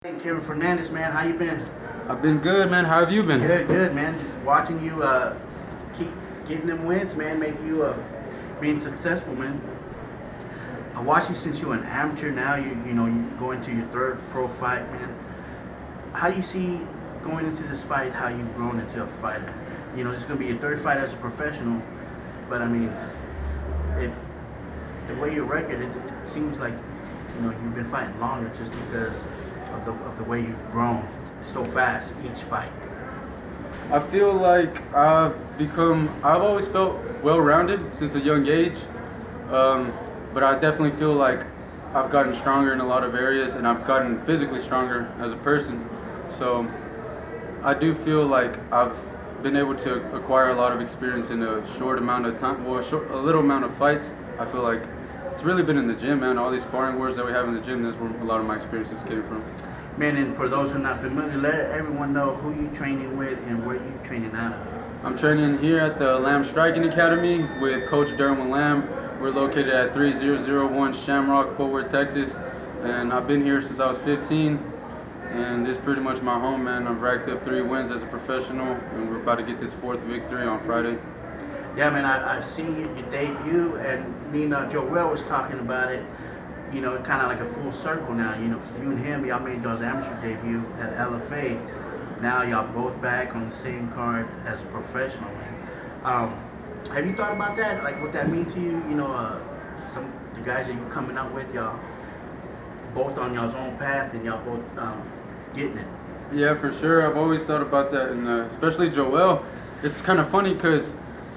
Hey, Kevin Fernandez, man, how you been? I've been good, man. How have you been? Good, good, man. Just watching you keep getting them wins, man, make you being successful, man. I watched you since you were an amateur. Now you go into your third pro fight, man. How do you see going into this fight? How you've grown into a fighter? This is gonna be your third fight as a professional, but I mean, it the way your record, it seems like you've been fighting longer just because of the way you've grown so fast each fight. I feel like I've always felt well-rounded since a young age, but I definitely feel like I've gotten stronger in a lot of areas, and I've gotten physically stronger as a person. So I do feel like I've been able to acquire a lot of experience in a short amount of time. Well, a little amount of fights. I feel like it's really been in the gym, man. All these sparring wars that we have in the gym, that's where a lot of my experiences came from. Man, and for those who are not familiar, let everyone know who you training with and where you training out of. I'm training here at the Lamb Striking Academy with Coach Derwin Lamb. We're located at 3001 Shamrock, Fort Worth, Texas, and I've been here since I was 15. And this is pretty much my home, man. I've racked up 3 wins as a professional, and we're about to get this 4th victory on Friday. Yeah, man, I've seen your debut, and me and Joel was talking about it. Kind of like a full circle now. Because you and him, y'all made y'all's amateur debut at LFA. Now y'all both back on the same card as a professional, man. Have you thought about that? Like what that means to you? Some the guys that you coming up with, y'all both on y'all's own path, and y'all both getting it. Yeah, for sure. I've always thought about that, and especially Joel. It's kind of funny because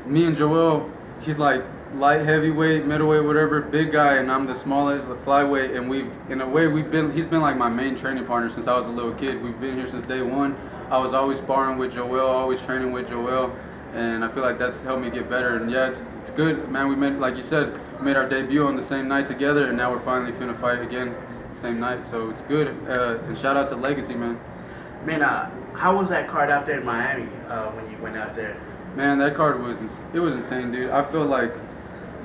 me and Joel, he's like light heavyweight, middleweight, whatever, big guy, and I'm the smallest, the flyweight, and he's been like my main training partner since I was a little kid. We've been here since day one. I was always sparring with Joel, always training with Joel, and I feel like that's helped me get better. And yeah, it's good, man. We made, like you said, made our debut on the same night together, and now we're finally finna fight again same night. So it's good. And shout out to Legacy, man. Man, how was that card out there in Miami when you went out there? Man, that card was insane, dude. I feel like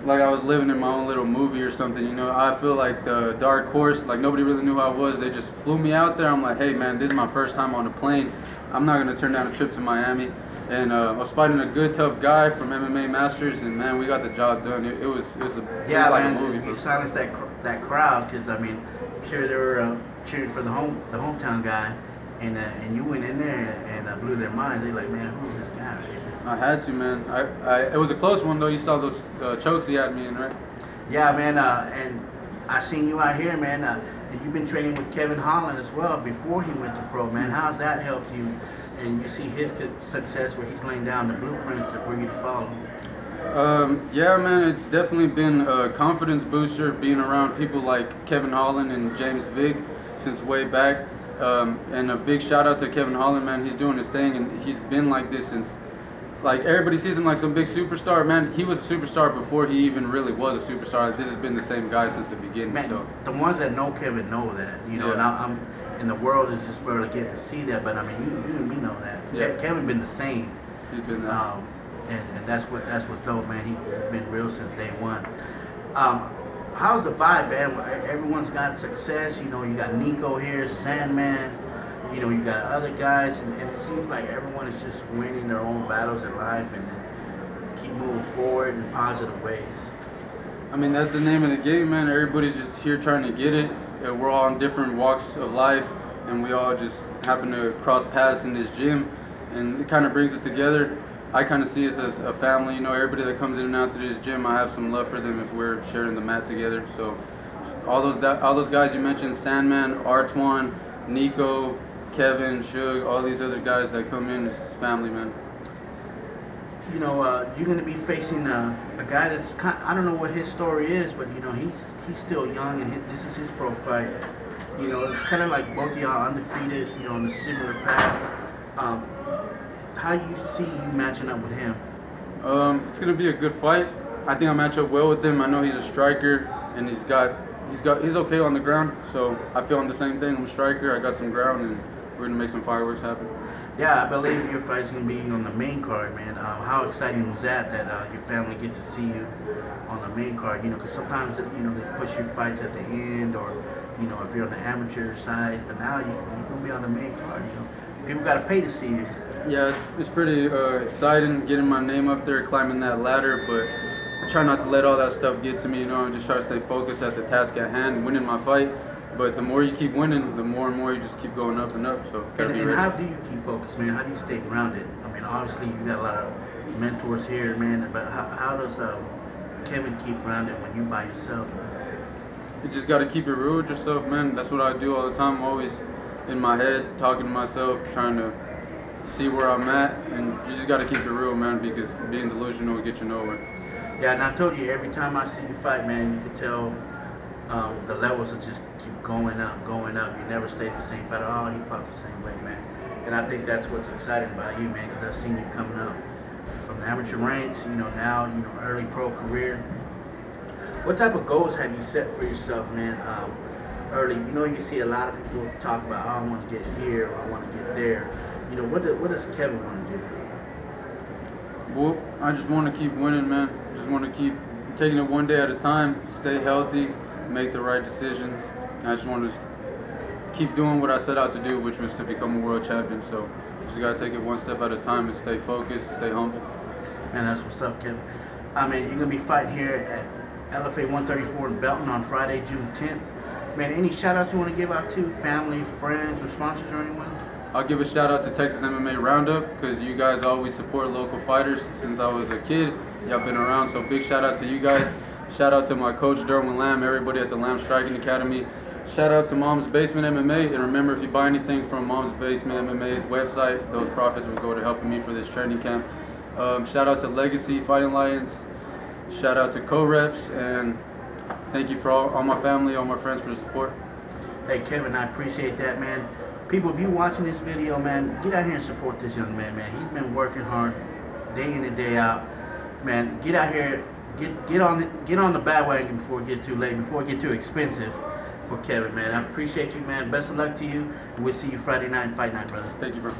I was living in my own little movie or something, I feel like the dark horse, like nobody really knew who I was. They just flew me out there. I'm like, hey man, this is my first time on a plane. I'm not gonna turn down a trip to Miami. And I was fighting a good, tough guy from MMA Masters, and man, we got the job done. It was like man, a movie. You silenced that crowd because I mean, I'm sure they were cheering for the hometown guy, and you went in there and blew their minds. They like, man, who's this guy? I had to, man. It was a close one though. You saw those chokes he had me in, right? Yeah, man. And I seen you out here, man. And you've been training with Kevin Holland as well before he went to pro, man. How's that helped you? And you see his success where he's laying down the blueprints for you to follow. Yeah, man. It's definitely been a confidence booster being around people like Kevin Holland and James Vick since way back. And a big shout out to Kevin Holland, man. He's doing his thing, and he's been like this since. Like everybody sees him like some big superstar, man. He was a superstar before he even really was a superstar. Like, this has been the same guy since the beginning. Man, so the ones that know Kevin know that, Yeah. And I'm in the world is just barely getting to see that, but I mean, you and me know that. Yeah. Kevin been the same, he's been that. and that's what's dope, man. He's been real since day one. How's the vibe, man? Everyone's got success. You got Nico here, Sandman. You got other guys, and it seems like everyone is just winning their own battles in life and keep moving forward in positive ways. I mean, that's the name of the game, man. Everybody's just here trying to get it. We're all in different walks of life, and we all just happen to cross paths in this gym, and it kind of brings us together. I kind of see us as a family. Everybody that comes in and out to this gym, I have some love for them if we're sharing the mat together. So all those guys you mentioned, Sandman, Artwan, Nico, Kevin, Suge, all these other guys that come in, it's family, man. You're going to be facing a guy that's I don't know what his story is, but he's still young, and this is his pro fight. It's kind of like both of y'all undefeated, on a similar path. How do you see you matching up with him? It's going to be a good fight. I think I match up well with him. I know he's a striker, and he's okay on the ground. So I feel I'm the same thing. I'm a striker. I got some ground, and we're gonna make some fireworks happen. Yeah, I believe your fight's gonna be on the main card, man. How exciting was that your family gets to see you on the main card? Because sometimes they push your fights at the end, or you know, if you're on the amateur side, but now you're gonna be on the main card. You know, people gotta pay to see you. Yeah, it's pretty exciting getting my name up there, climbing that ladder, but I try not to let all that stuff get to me, you know, and just try to stay focused at the task at hand, winning my fight. But the more you keep winning, the more and more you just keep going up and up. So gotta be And ready. how do you keep focused, man? How do you stay grounded? I mean, obviously you got a lot of mentors here, man. But how does Kevin keep grounded when you by yourself? You just got to keep it real with yourself, man. That's what I do all the time. I'm always in my head, talking to myself, trying to see where I'm at. And you just got to keep it real, man, because being delusional will get you nowhere. Yeah, and I told you, every time I see you fight, man, you can tell the levels will just keep going up, going up. You never stay the same fighter. Oh, he fought the same way, man. And I think that's what's exciting about you, man, because I've seen you coming up from the amateur ranks, you know, now, you know, early pro career. What type of goals have you set for yourself, man, early? You know, you see a lot of people talk about, oh, I want to get here, or I want to get there. You know, what does Kevin want to do? Well, I just want to keep winning, man. Just want to keep taking it one day at a time, stay healthy, make the right decisions. And I just want to keep doing what I set out to do, which was to become a world champion. So just got to take it one step at a time and stay focused, stay humble. Man, that's what's up, Kevin. I mean, you're going to be fighting here at LFA 134 in Belton on Friday, June 10th. Man, any shout-outs you want to give out to? Family, friends, or sponsors or anyone? I'll give a shout out to Texas MMA Roundup because you guys always support local fighters since I was a kid. Y'all been around, so big shout out to you guys. Shout out to my coach Derwin Lamb, everybody at the Lamb Striking Academy. Shout out to Mom's Basement MMA, and remember, if you buy anything from Mom's Basement MMA's website, those profits will go to helping me for this training camp. Shout out to Legacy Fighting Alliance. Shout out to co-reps, and thank you for all my family, all my friends for the support. Hey, Kevin, I appreciate that, man. People, if you watching this video, man, get out here and support this young man, man. He's been working hard day in and day out. Man, get out here, get on the bandwagon before it gets too late, before it gets too expensive for Kevin, man. I appreciate you, man. Best of luck to you, and we'll see you Friday night, fight night, brother. Thank you, bro.